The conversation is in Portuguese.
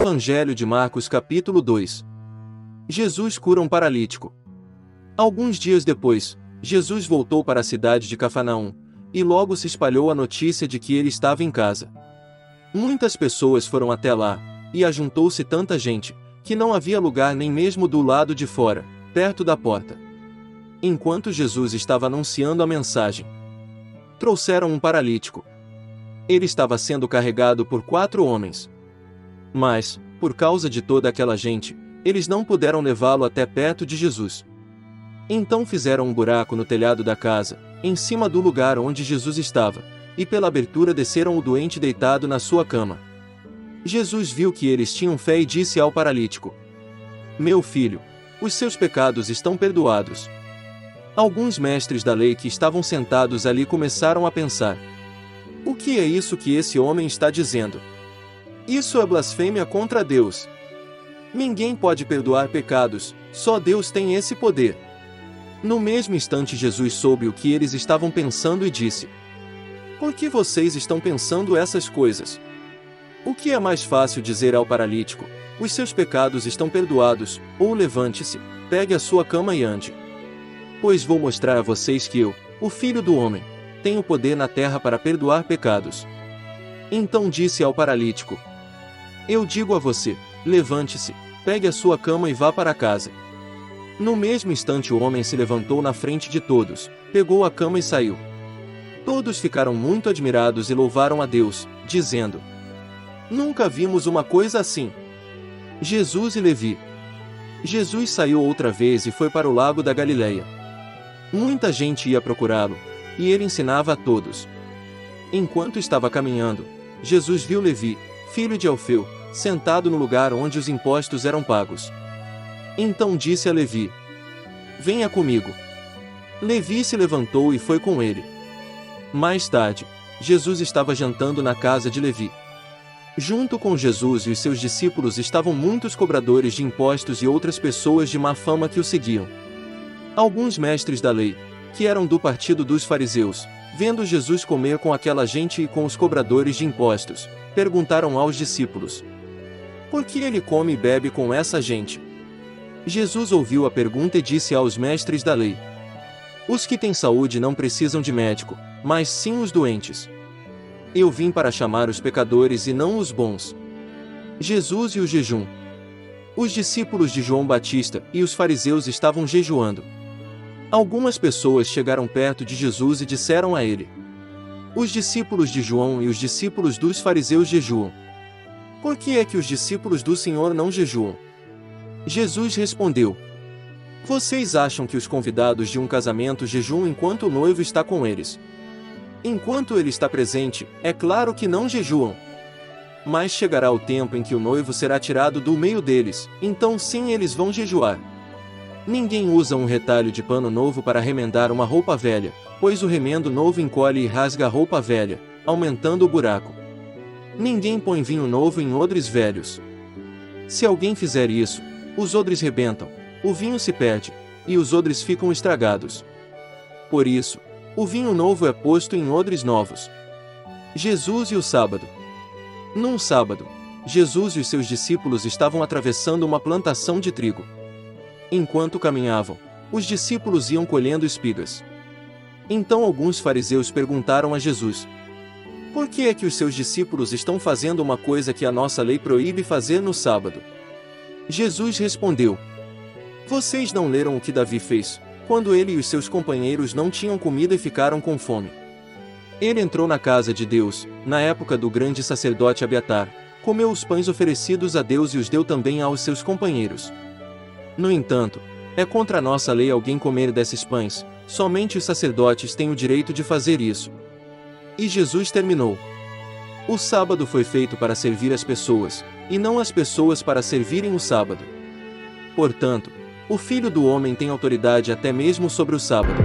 Evangelho de Marcos capítulo 2. Jesus cura um paralítico. Alguns dias depois, Jesus voltou para a cidade de Cafarnaum, e logo se espalhou a notícia de que ele estava em casa. Muitas pessoas foram até lá, e ajuntou-se tanta gente, que não havia lugar nem mesmo do lado de fora, perto da porta. Enquanto Jesus estava anunciando a mensagem, trouxeram um paralítico. Ele estava sendo carregado por 4 homens. Mas, por causa de toda aquela gente, eles não puderam levá-lo até perto de Jesus. Então fizeram um buraco no telhado da casa, em cima do lugar onde Jesus estava, e pela abertura desceram o doente deitado na sua cama. Jesus viu que eles tinham fé e disse ao paralítico: "Meu filho, os seus pecados estão perdoados." Alguns mestres da lei que estavam sentados ali começaram a pensar: "O que é isso que esse homem está dizendo? Isso é blasfêmia contra Deus. Ninguém pode perdoar pecados, só Deus tem esse poder." No mesmo instante Jesus soube o que eles estavam pensando e disse: "Por que vocês estão pensando essas coisas? O que é mais fácil dizer ao paralítico: os seus pecados estão perdoados, ou levante-se, pegue a sua cama e ande? Pois vou mostrar a vocês que eu, o Filho do Homem, tenho poder na terra para perdoar pecados." Então disse ao paralítico: "Eu digo a você, levante-se, pegue a sua cama e vá para casa." No mesmo instante o homem se levantou na frente de todos, pegou a cama e saiu. Todos ficaram muito admirados e louvaram a Deus, dizendo: "Nunca vimos uma coisa assim." Jesus e Levi. Jesus saiu outra vez e foi para o lago da Galileia. Muita gente ia procurá-lo, e ele ensinava a todos. Enquanto estava caminhando, Jesus viu Levi, filho de Alfeu, sentado no lugar onde os impostos eram pagos. Então disse a Levi: "Venha comigo." Levi se levantou e foi com ele. Mais tarde, Jesus estava jantando na casa de Levi. Junto com Jesus e os seus discípulos estavam muitos cobradores de impostos e outras pessoas de má fama que o seguiam. Alguns mestres da lei, que eram do partido dos fariseus, vendo Jesus comer com aquela gente e com os cobradores de impostos, perguntaram aos discípulos: "Por que ele come e bebe com essa gente?" Jesus ouviu a pergunta e disse aos mestres da lei: "Os que têm saúde não precisam de médico, mas sim os doentes. Eu vim para chamar os pecadores e não os bons." Jesus e o jejum. Os discípulos de João Batista e os fariseus estavam jejuando. Algumas pessoas chegaram perto de Jesus e disseram a ele: "Os discípulos de João e os discípulos dos fariseus jejuam. Por que é que os discípulos do Senhor não jejuam?" Jesus respondeu: "Vocês acham que os convidados de um casamento jejuam enquanto o noivo está com eles? Enquanto ele está presente, é claro que não jejuam. Mas chegará o tempo em que o noivo será tirado do meio deles, então sim eles vão jejuar. Ninguém usa um retalho de pano novo para remendar uma roupa velha, pois o remendo novo encolhe e rasga a roupa velha, aumentando o buraco. Ninguém põe vinho novo em odres velhos. Se alguém fizer isso, os odres rebentam, o vinho se perde, e os odres ficam estragados. Por isso, o vinho novo é posto em odres novos." Jesus e o sábado. Num sábado, Jesus e os seus discípulos estavam atravessando uma plantação de trigo. Enquanto caminhavam, os discípulos iam colhendo espigas. Então alguns fariseus perguntaram a Jesus: "Por que é que os seus discípulos estão fazendo uma coisa que a nossa lei proíbe fazer no sábado?" Jesus respondeu: "Vocês não leram o que Davi fez, quando ele e os seus companheiros não tinham comida e ficaram com fome? Ele entrou na casa de Deus, na época do grande sacerdote Abiatar, comeu os pães oferecidos a Deus e os deu também aos seus companheiros. No entanto, é contra a nossa lei alguém comer desses pães, somente os sacerdotes têm o direito de fazer isso." E Jesus terminou: "O sábado foi feito para servir as pessoas, e não as pessoas para servirem o sábado. Portanto, o Filho do Homem tem autoridade até mesmo sobre o sábado."